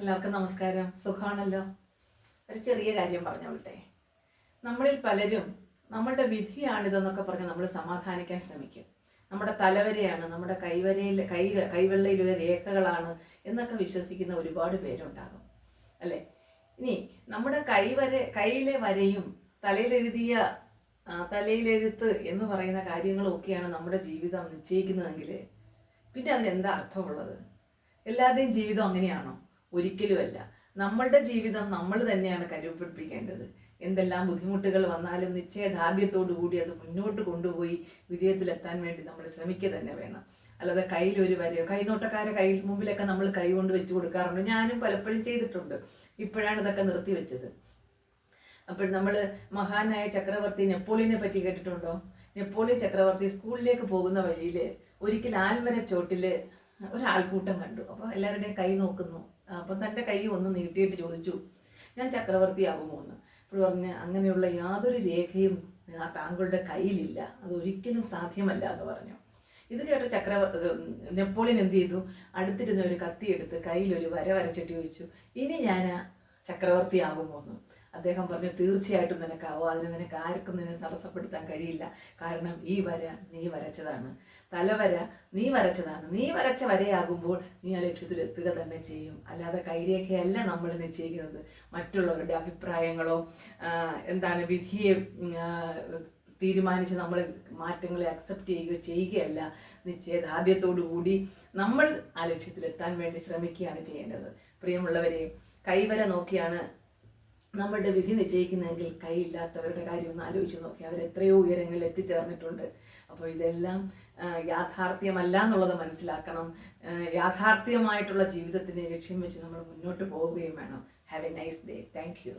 എല്ലാവർക്കും നമസ്കാരം. സുഖമാണല്ലോ? ഒരു ചെറിയ കാര്യം പറഞ്ഞോളട്ടെ. നമ്മളിൽ പലരും നമ്മളുടെ വിധിയാണിതെന്നൊക്കെ പറഞ്ഞ് നമ്മൾ സമാധാനിക്കാൻ ശ്രമിക്കും. നമ്മുടെ തലവരെയാണ്, നമ്മുടെ കൈവെള്ളയിലുള്ള രേഖകളാണ് എന്നൊക്കെ വിശ്വസിക്കുന്ന ഒരുപാട് പേരുണ്ടാകും അല്ലേ? ഇനി നമ്മുടെ കയ്യിലെ വരയും തലയിലെഴുതിയ തലയിലെഴുത്ത് എന്ന് പറയുന്ന കാര്യങ്ങളും ഒക്കെയാണ് നമ്മുടെ ജീവിതം നിശ്ചയിക്കുന്നതെങ്കിൽ പിന്നെ അതിനെന്താ അർത്ഥമുള്ളത്? എല്ലാവരുടെയും ജീവിതം അങ്ങനെയാണോ? ഒരിക്കലുമല്ല. നമ്മളുടെ ജീവിതം നമ്മൾ തന്നെയാണ് കരുപിടിപ്പിക്കേണ്ടത്. എന്തെല്ലാം ബുദ്ധിമുട്ടുകൾ വന്നാലും നിശ്ചയദാർഢ്യത്തോടു കൂടി അത് മുന്നോട്ട് കൊണ്ടുപോയി വിജയത്തിലെത്താൻ വേണ്ടി നമ്മൾ ശ്രമിക്കുക തന്നെ വേണം. അല്ലാതെ കയ്യിലൊരു വരയോ, കൈനോട്ടക്കാരെ മുമ്പിലൊക്കെ നമ്മൾ കൈ കൊണ്ട് വെച്ച് കൊടുക്കാറുണ്ട്. ഞാനും പലപ്പോഴും ചെയ്തിട്ടുണ്ട്. ഇപ്പോഴാണ് ഇതൊക്കെ നിർത്തിവെച്ചത്. അപ്പോൾ നമ്മൾ മഹാനായ ചക്രവർത്തി നെപ്പോളിയനെ പറ്റി കേട്ടിട്ടുണ്ടോ? നെപ്പോളിയൻ ചക്രവർത്തി സ്കൂളിലേക്ക് പോകുന്ന വഴിയിൽ ഒരിക്കൽ ആൽമര ചോട്ടിൽ ഒരാൾക്കൂട്ടം കണ്ടു. അപ്പോൾ എല്ലാവരുടെയും കൈ നോക്കുന്നു. അപ്പം തൻ്റെ കൈ ഒന്ന് നീട്ടിയിട്ട് ചോദിച്ചു, ഞാൻ ചക്രവർത്തിയാകുമോ എന്ന്. അപ്പോൾ പറഞ്ഞ്, അങ്ങനെയുള്ള യാതൊരു രേഖയും താങ്കളുടെ കയ്യിലില്ല, അതൊരിക്കലും സാധ്യമല്ല എന്ന് പറഞ്ഞു. ഇത് കേട്ട നെപ്പോളിയൻ എന്ത് ചെയ്തു? അടുത്തിരുന്ന ഒരു കത്തിയെടുത്ത് കയ്യിലൊരു വര വരച്ചിട്ട് ചോദിച്ചു, ഇനി ഞാൻ ചക്രവർത്തിയാകുമോ എന്ന്. അദ്ദേഹം പറഞ്ഞു, തീർച്ചയായിട്ടും നിനക്കാവോ, അതിന് നിനക്ക് ആർക്കും നിന്നെ തടസ്സപ്പെടുത്താൻ കഴിയില്ല. കാരണം ഈ വര നീ വരച്ചതാണ്, തലവര നീ വരച്ചതാണ്. നീ വരച്ച വരയാകുമ്പോൾ നീ ആ ലക്ഷ്യത്തിലെത്തുക തന്നെ ചെയ്യും. അല്ലാതെ കൈരേഖയല്ല നമ്മൾ നിശ്ചയിക്കുന്നത്. മറ്റുള്ളവരുടെ അഭിപ്രായങ്ങളോ വിധിയെ തീരുമാനിച്ച് നമ്മൾ മാറ്റങ്ങളെ അക്സെപ്റ്റ് ചെയ്യുകയല്ല. നിശ്ചയദാർഢ്യത്തോടു കൂടി നമ്മൾ ആ ലക്ഷ്യത്തിലെത്താൻ വേണ്ടി ശ്രമിക്കുകയാണ് ചെയ്യേണ്ടത്. പ്രിയമുള്ളവരെ, കൈവര നോക്കിയാണ് നമ്മളുടെ വിധി നിശ്ചയിക്കുന്നതെങ്കിൽ കൈയില്ലാത്തവരുടെ കാര്യം ഒന്ന് ആലോചിച്ച് നോക്കി. അവരെത്രയോ ഉയരങ്ങളിൽ എത്തിച്ചേർന്നിട്ടുണ്ട്. അപ്പോൾ ഇതെല്ലാം യാഥാർത്ഥ്യമല്ല എന്നുള്ളത് മനസ്സിലാക്കണം. യാഥാർത്ഥ്യമായിട്ടുള്ള ജീവിതത്തിൻ്റെ ലക്ഷ്യം വെച്ച് നമ്മൾ മുന്നോട്ട് പോവുകയും വേണം. Have A nice day. Thank you.